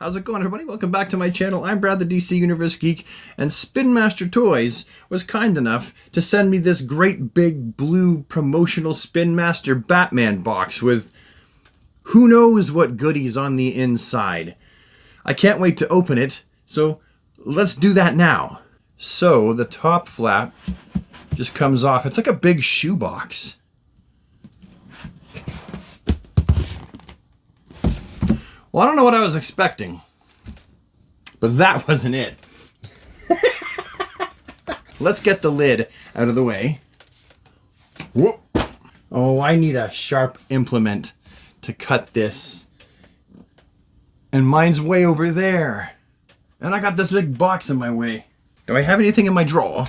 How's it going, everybody? Welcome back to my channel. I'm Brad, the DC Universe Geek, and Spin Master Toys was kind enough to send me this great big blue promotional Spin Master Batman box with who knows what goodies on the inside. I can't wait to open it, so let's do that now. So the top flap just comes off. It's like a big shoebox. Well, I don't know what I was expecting, but that wasn't it. Let's get the lid out of the way. Whoop. Oh, I need a sharp implement to cut this. And mine's way over there. And I got this big box in my way. Do I have anything in my drawer?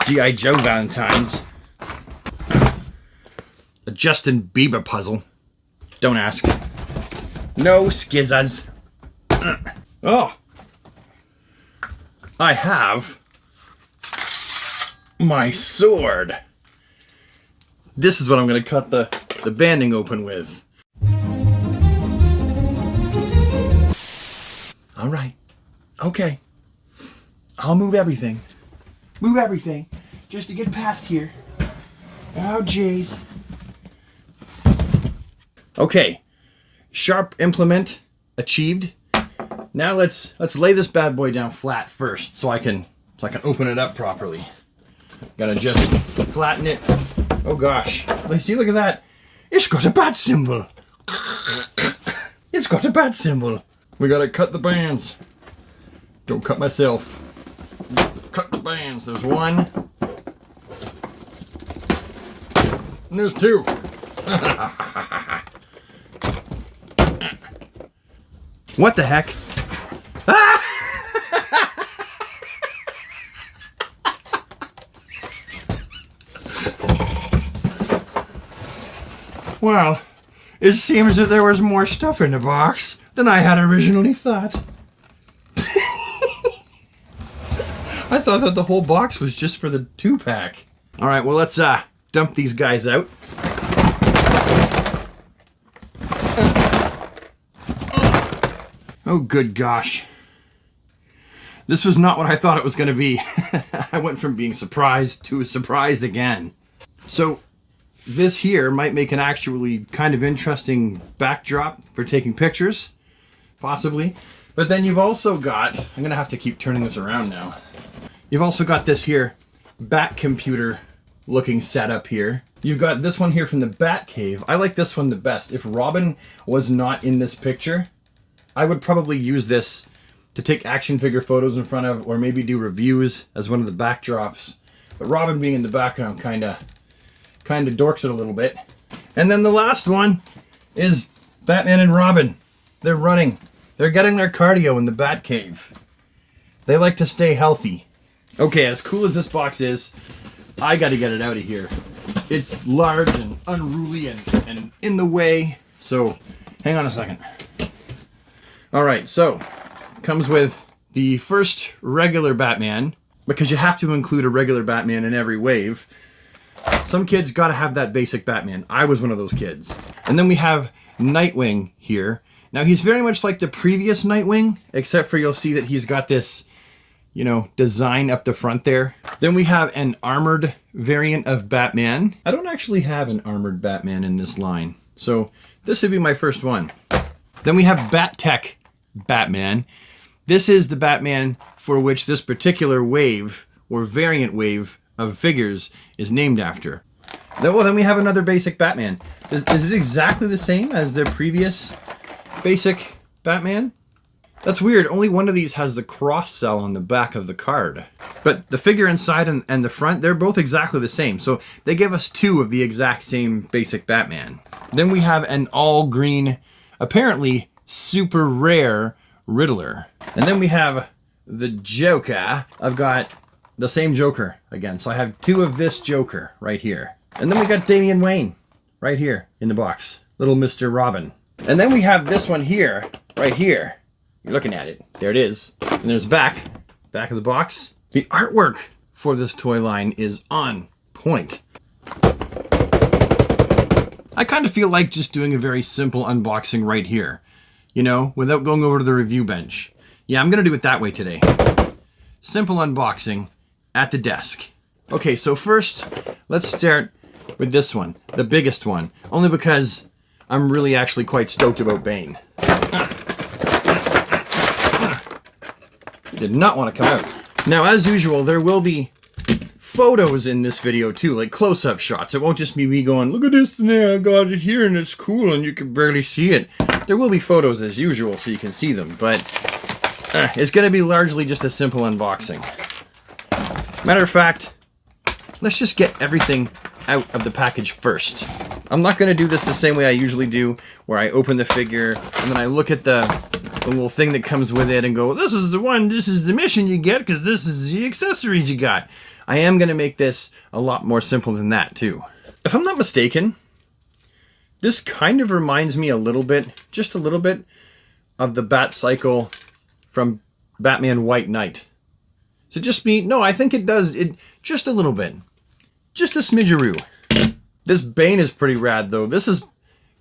G.I. Joe Valentine's. A Justin Bieber puzzle. Don't ask. No skizzas. Oh! I have my sword. This is what I'm going to cut the banding open with. Alright. Okay. I'll move everything. Move everything. Just to get past here. Oh, jeez. Okay, sharp implement achieved. Now let's lay this bad boy down flat first, so I can open it up properly. Gotta just flatten it. Oh gosh, see, look at that. It's got a bat symbol. It's got a bat symbol. We gotta cut the bands. Don't cut myself. Cut the bands. There's one. And there's two. What the heck? Ah! Well, it seems that there was more stuff in the box than I had originally thought. I thought that the whole box was just for the 2-pack. Alright, well let's dump these guys out. Oh, good gosh. This was not what I thought it was going to be. I went from being surprised to surprised again. So, this here might make an actually kind of interesting backdrop for taking pictures. Possibly. But then you've also got... I'm going to have to keep turning this around now. You've also got this here Bat computer looking setup here. You've got this one here from the Bat Cave. I like this one the best. If Robin was not in this picture, I would probably use this to take action figure photos in front of, or maybe do reviews as one of the backdrops. But Robin being in the background kind of dorks it a little bit. And then the last one is Batman and Robin. They're running. They're getting their cardio in the Bat Cave. They like to stay healthy. Okay, as cool as this box is, I got to get it out of here. It's large and unruly and in the way. So, hang on a second. Alright, so, comes with the first regular Batman, because you have to include a regular Batman in every wave. Some kids gotta have that basic Batman. I was one of those kids. And then we have Nightwing here. Now, he's very much like the previous Nightwing, except for you'll see that he's got this, you know, design up the front there. Then we have an armored variant of Batman. I don't actually have an armored Batman in this line, so this would be my first one. Then we have Bat Tech Batman. This is the Batman for which this particular wave or variant wave of figures is named after. Well, then we have another basic Batman. Is it exactly the same as the previous basic Batman? That's weird. Only one of these has the cross cell on the back of the card. But the figure inside and the front, they're both exactly the same. So they give us two of the exact same basic Batman. Then we have an all green, apparently super rare Riddler. And then we have the Joker. I've got the same Joker again. So I have two of this Joker right here. And then we got Damian Wayne right here in the box. Little Mr. Robin. And then we have this one here, right here. You're looking at it. There it is. And there's back of the box. The artwork for this toy line is on point. I kind of feel like just doing a very simple unboxing right here, you know, without going over to the review bench. Yeah, I'm going to do it that way today. Simple unboxing at the desk. Okay, so first, let's start with this one, the biggest one, only because I'm really actually quite stoked about Bane. Did not want to come out. Now, as usual, there will be photos in this video too, like close-up shots. It won't just be me going, look at this thing, I got it here and it's cool and you can barely see it. There will be photos as usual so you can see them, but it's going to be largely just a simple unboxing. Matter of fact, let's just get everything out of the package first. I'm not going to do this the same way I usually do, where I open the figure and then I look at the little thing that comes with it and go, this is the one, this is the mission you get because this is the accessories you got. I am going to make this a lot more simple than that too. If I'm not mistaken, this kind of reminds me a little bit, just a little bit, of the Bat Cycle from Batman White Knight. So just me, no, I think it does, just a little bit. Just a smidgeroo. This Bane is pretty rad though. This is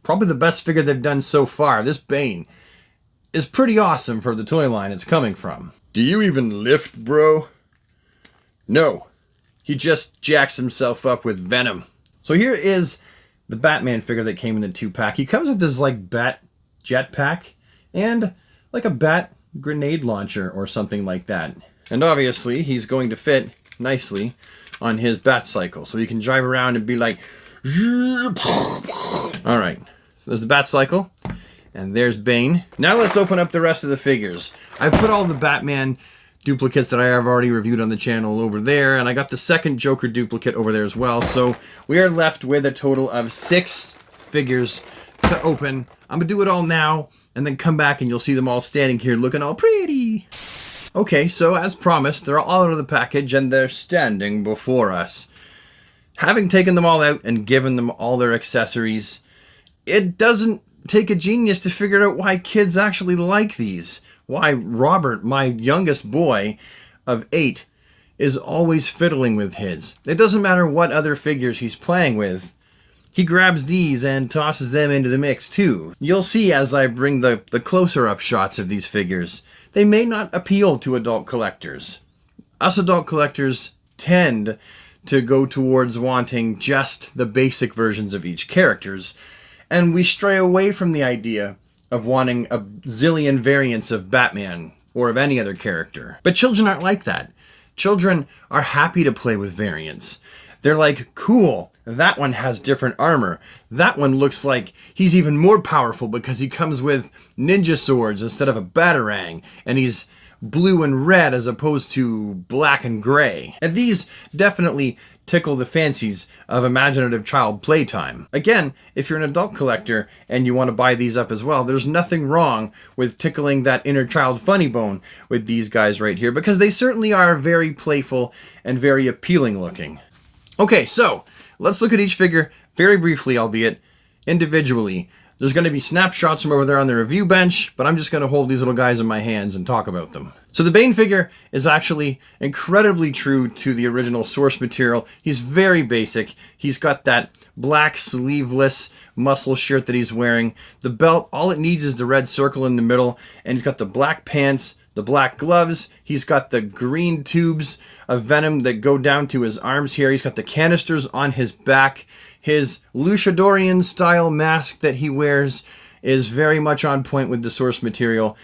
probably the best figure they've done so far. This Bane is pretty awesome for the toy line it's coming from. Do you even lift, bro? No. He just jacks himself up with venom. So here is the Batman figure that came in the 2-pack. He comes with this like bat jetpack and like a bat grenade launcher or something like that. And obviously he's going to fit nicely on his Bat Cycle. So you can drive around and be like, alright. So there's the Bat Cycle. And there's Bane. Now let's open up the rest of the figures. I put all the Batman duplicates that I have already reviewed on the channel over there, and I got the second Joker duplicate over there as well. So we are left with a total of 6 figures to open. I'm gonna do it all now, and then come back and you'll see them all standing here looking all pretty. Okay, so as promised, they're all out of the package and they're standing before us. Having taken them all out and given them all their accessories, it doesn't take a genius to figure out why kids actually like these. Why Robert, my youngest boy of 8, is always fiddling with his. It doesn't matter what other figures he's playing with. He grabs these and tosses them into the mix too. You'll see as I bring the closer up shots of these figures. They may not appeal to adult collectors. Us adult collectors tend to go towards wanting just the basic versions of each characters, and we stray away from the idea of wanting a zillion variants of Batman or of any other character. But children aren't like that. Children are happy to play with variants. They're like, cool, that one has different armor. That one looks like he's even more powerful because he comes with ninja swords instead of a batarang, and he's blue and red as opposed to black and gray. And these definitely tickle the fancies of imaginative child playtime. Again, if you're an adult collector and you want to buy these up as well, there's nothing wrong with tickling that inner child funny bone with these guys right here, because they certainly are very playful and very appealing looking. Okay, so let's look at each figure very briefly, albeit individually. There's going to be snapshots from over there on the review bench, but I'm just going to hold these little guys in my hands and talk about them. So the Bane figure is actually incredibly true to the original source material. He's very basic. He's got that black sleeveless muscle shirt that he's wearing. The belt, all it needs is the red circle in the middle, and he's got the black pants, the black gloves. He's got the green tubes of venom that go down to his arms here. He's got the canisters on his back. His Luchadorian style mask that he wears is very much on point with the source material.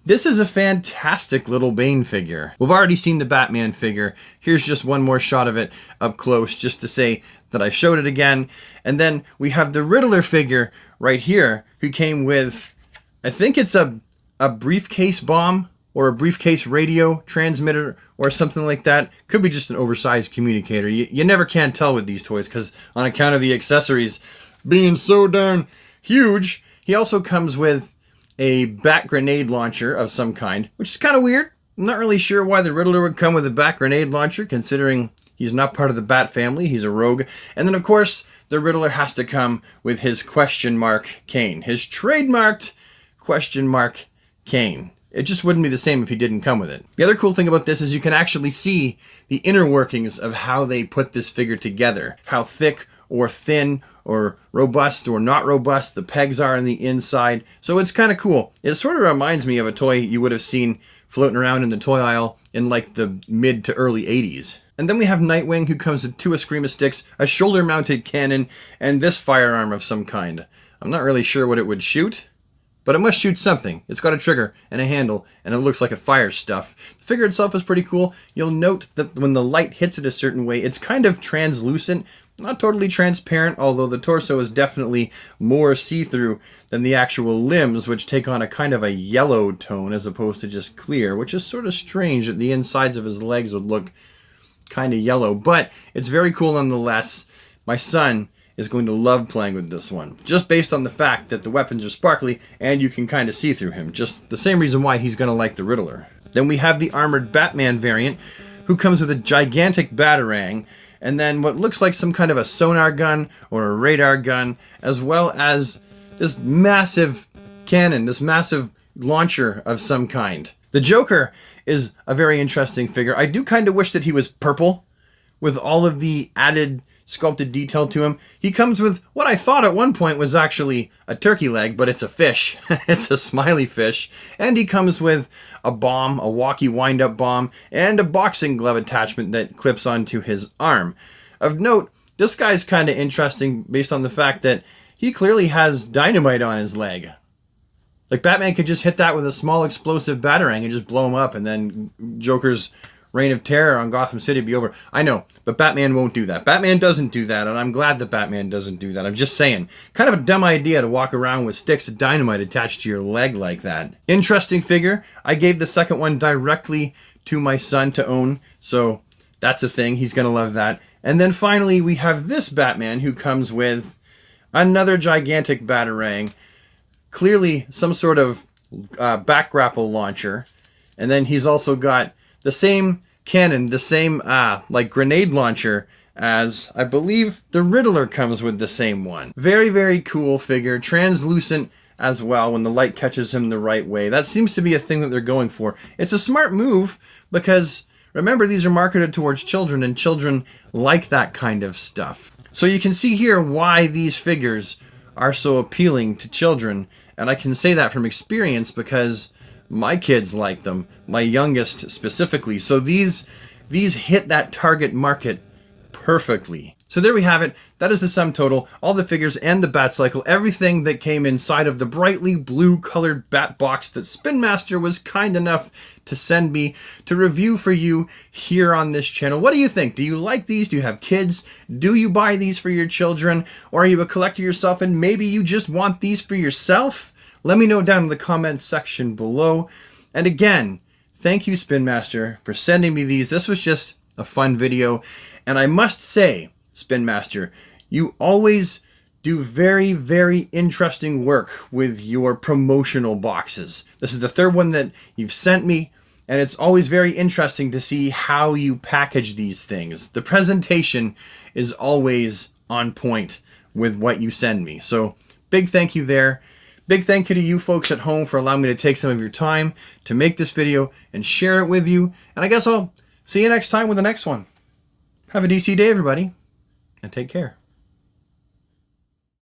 This is a fantastic little Bane figure. We've already seen the Batman figure. Here's just one more shot of it up close just to say that I showed it again. And then we have the Riddler figure right here who came with, I think it's a briefcase bomb or a briefcase radio transmitter or something like that. Could be just an oversized communicator. You never can tell with these toys because on account of the accessories being so darn huge. He also comes with a bat grenade launcher of some kind, which is kind of weird. I'm not really sure why the Riddler would come with a bat grenade launcher, considering he's not part of the Bat family. He's a rogue. And then, of course, the Riddler has to come with his question mark cane. His trademarked question mark cane. It just wouldn't be the same if he didn't come with it. The other cool thing about this is you can actually see the inner workings of how they put this figure together. How thick or thin or robust or not robust the pegs are on the inside. So it's kind of cool. It sort of reminds me of a toy you would have seen floating around in the toy aisle in like the mid to early 80s. And then we have Nightwing, who comes with 2 Eskrima sticks, a shoulder-mounted cannon, and this firearm of some kind. I'm not really sure what it would shoot, but it must shoot something. It's got a trigger and a handle, and it looks like it fires stuff. The figure itself is pretty cool. You'll note that when the light hits it a certain way, it's kind of translucent, not totally transparent, although the torso is definitely more see-through than the actual limbs, which take on a kind of a yellow tone as opposed to just clear, which is sort of strange that the insides of his legs would look kind of yellow, but it's very cool nonetheless. My son is going to love playing with this one, just based on the fact that the weapons are sparkly and you can kind of see through him, just the same reason why he's going to like the Riddler. Then we have the armored Batman variant, who comes with a gigantic batarang, and then what looks like some kind of a sonar gun or a radar gun, as well as this massive cannon, this massive launcher of some kind. The Joker is a very interesting figure. I do kind of wish that he was purple with all of the added sculpted detail to him. He comes with what I thought at one point was actually a turkey leg, but it's a fish. It's a smiley fish. And he comes with a bomb, a walkie wind-up bomb, and a boxing glove attachment that clips onto his arm. Of note, this guy's kind of interesting based on the fact that he clearly has dynamite on his leg. Like, Batman could just hit that with a small explosive batarang and just blow him up, and then Joker's reign of terror on Gotham City would be over. I know, but Batman won't do that. Batman doesn't do that, and I'm glad that Batman doesn't do that. I'm just saying, kind of a dumb idea to walk around with sticks of dynamite attached to your leg like that. Interesting figure. I gave the second one directly to my son to own, so that's a thing. He's going to love that. And then finally, we have this Batman who comes with another gigantic batarang, clearly some sort of back grapple launcher, and then he's also got the same cannon, the same like grenade launcher as I believe the Riddler comes with the same one. Very, very cool figure, translucent as well when the light catches him the right way. That seems to be a thing that they're going for. It's a smart move because remember, these are marketed towards children, and children like that kind of stuff. So you can see here why these figures are so appealing to children, and I can say that from experience because my kids like them, my youngest specifically. So these hit that target market perfectly. So there we have it. That is the sum total, all the figures and the Bat Cycle, everything that came inside of the brightly blue colored Bat box that Spin Master was kind enough to send me to review for you here on this channel. What do you think? Do you like these? Do you have kids? Do you buy these for your children? Or are you a collector yourself and maybe you just want these for yourself? Let me know down in the comments section below. And again, thank you, Spin Master, for sending me these. This was just a fun video. And I must say, Spin Master, you always do very, very interesting work with your promotional boxes. This is the third one that you've sent me, and it's always very interesting to see how you package these things. The presentation is always on point with what you send me. So big thank you there. Big thank you to you folks at home for allowing me to take some of your time to make this video and share it with you. And I guess I'll see you next time with the next one. Have a DC day, everybody, and take care.